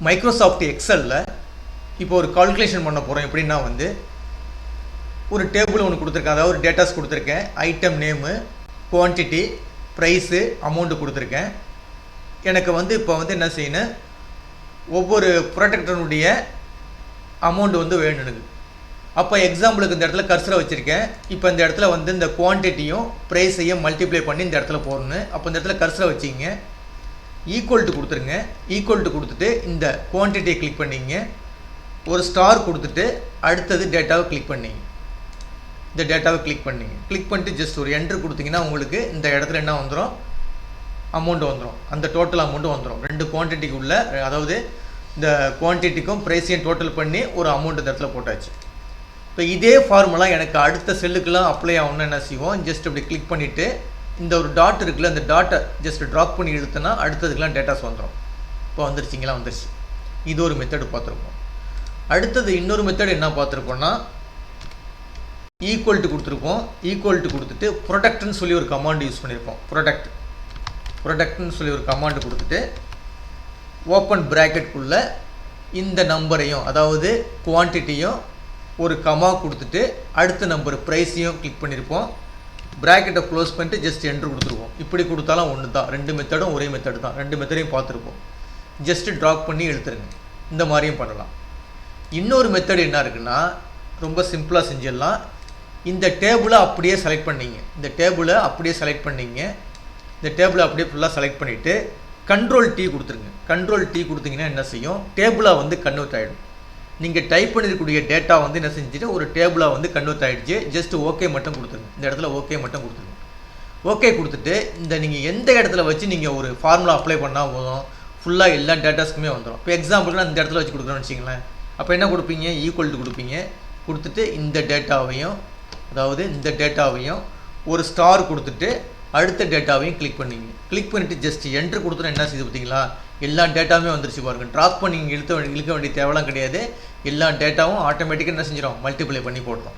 Microsoft எக்ஸலில் இப்போ ஒரு calculation பண்ண போகிறோம். எப்படின்னா ஒரு டேபிள் ஒன்று கொடுத்துருக்கேன், அதாவது ஒரு டேட்டாஸ் கொடுத்துருக்கேன். Item name, quantity, price, amount கொடுத்துருக்கேன். எனக்கு இப்போ என்ன செய்யணும், ஒவ்வொரு ப்ராடக்டனுடைய அமௌண்ட் வேணும் எனக்கு. அப்போ எக்ஸாம்பிளுக்கு இந்த இடத்துல கர்சரை வச்சுருக்கேன். இப்போ இந்த இடத்துல இந்த குவான்டிட்டியும் ப்ரைஸையும் மல்டிப்ளை பண்ணி இந்த இடத்துல போடணும். அப்போ இந்த இடத்துல கர்சரை வச்சிங்க, ஈக்குவல் டு கொடுத்துருங்க. ஈக்குவல் டு கொடுத்துட்டு இந்த குவான்டிட்டியை கிளிக் பண்ணிங்க, ஒரு ஸ்டார் கொடுத்துட்டு அடுத்தது டேட்டாவை கிளிக் பண்ணிங்க. இந்த டேட்டாவை கிளிக் பண்ணிங்க. கிளிக் பண்ணிட்டு ஜஸ்ட் ஒரு என்ட்ரு கொடுத்தீங்கன்னா உங்களுக்கு இந்த இடத்துல என்ன வந்துடும், அமௌண்ட் வந்துடும். அந்த டோட்டல் அமௌண்ட்டு வந்துடும். ரெண்டு குவான்டிட்டிக்கு உள்ள, அதாவது இந்த குவான்டிட்டிக்கும் ப்ரைஸையும் டோட்டல் பண்ணி ஒரு அமௌண்ட் இந்த இடத்துல போட்டாச்சு. இப்போ இதே ஃபார்முலா எனக்கு அடுத்த செல்லுக்கெல்லாம் அப்ளை ஆகணும்னு என்ன செய்வோம், ஜஸ்ட் அப்படி கிளிக் பண்ணிவிட்டு இந்த ஒரு டாட் இருக்குல்ல, அந்த டாட்டை ஜஸ்ட் ட்ராப் பண்ணி இழுத்தனா அடுத்ததுக்கெலாம் டேட்டாஸ் வந்துடும். இப்போ வந்துருச்சிங்களா, வந்துருச்சு. இது ஒரு மெத்தடு பார்த்துருப்போம். அடுத்தது இன்னொரு மெத்தட் என்ன பார்த்துருப்போம்னா, ஈக்குவல் டு கொடுத்துருப்போம். ஈக்குவல் டு கொடுத்துட்டு ப்ரொடக்ட்னு சொல்லி ஒரு கமாண்ட் யூஸ் பண்ணியிருப்போம். ப்ரொடக்ட்னு சொல்லி ஒரு கமாண்ட் கொடுத்துட்டு ஓப்பன் ப்ராக்கெட்டுக்குள்ளே இந்த நம்பரையும், அதாவது குவான்டிட்டியும் ஒரு கமா கொடுத்துட்டு அடுத்த நம்பர் ப்ரைஸையும் கிளிக் பண்ணியிருப்போம். ப்ராக்கெட்டை க்ளோஸ் பண்ணிட்டு ஜஸ்ட் என்ட்ரு கொடுத்துருப்போம். இப்படி கொடுத்தாலும் ஒன்று தான், ரெண்டு மெத்தடும் ஒரே மெத்தடு தான். ரெண்டு மெத்தடையும் பார்த்துருப்போம். ஜஸ்ட்டு ட்ராப் பண்ணி எடுத்துருங்க. இந்த மாதிரியும் பண்ணலாம். இன்னொரு மெத்தடு என்ன இருக்குன்னா, ரொம்ப சிம்பிளாக செஞ்சிடலாம். இந்த டேபிளை அப்படியே செலக்ட் பண்ணிங்க. இந்த டேபிளை அப்படியே செலக்ட் பண்ணிங்க. இந்த டேபிளை அப்படியே ஃபுல்லாக செலக்ட் பண்ணிவிட்டு கண்ட்ரோல் T கொடுத்துருங்க. கண்ட்ரோல் T கொடுத்தீங்கன்னா என்ன செய்யும், டேபிளாக கன்வெர்ட் ஆகிடும். நீங்கள் டைப் பண்ணிருக்கக்கூடிய டேட்டா என்ன செஞ்சுட்டு ஒரு டேபிளாக கன்வெர்ட் ஆகிடுச்சு. ஜஸ்ட் ஓகே மட்டும் கொடுத்துருங்க. இந்த இடத்துல ஓகே மட்டும் கொடுத்துருங்க. ஓகே கொடுத்துட்டு நீங்கள் எந்த இடத்துல வச்சு நீங்கள் ஒரு ஃபார்முலா அப்ளை பண்ணால் போதும், ஃபுல்லாக எல்லா டேட்டாஸ்க்குமே வந்துடும். இப்போ எக்ஸாம்பிளுக்கு நான் இந்த இடத்துல வச்சு கொடுக்குறேன்னு வச்சிங்களேன். அப்போ என்ன கொடுப்பீங்க, ஈக்குவல் டு கொடுப்பீங்க. கொடுத்துட்டு இந்த டேட்டாவையும், அதாவது இந்த டேட்டாவையும் ஒரு ஸ்டார் கொடுத்துட்டு அடுத்த டேட்டாவையும் கிளிக் பண்ணிங்க. கிளிக் பண்ணிவிட்டு ஜஸ்ட் என்ட்ரு கொடுத்துட்டு என்ன செய்யுது பார்த்தீங்களா, எல்லா டேட்டாவுமே வந்துருச்சு பாருங்கள். ட்ராப் பண்ணி இழுக்க வேண்டிய தேவைலாம் கிடையாது. எல்லா டேட்டாவும் ஆட்டோமேட்டிக்காக என்ன செஞ்சிடும், மல்டிப்ளை பண்ணி போட்டோம்.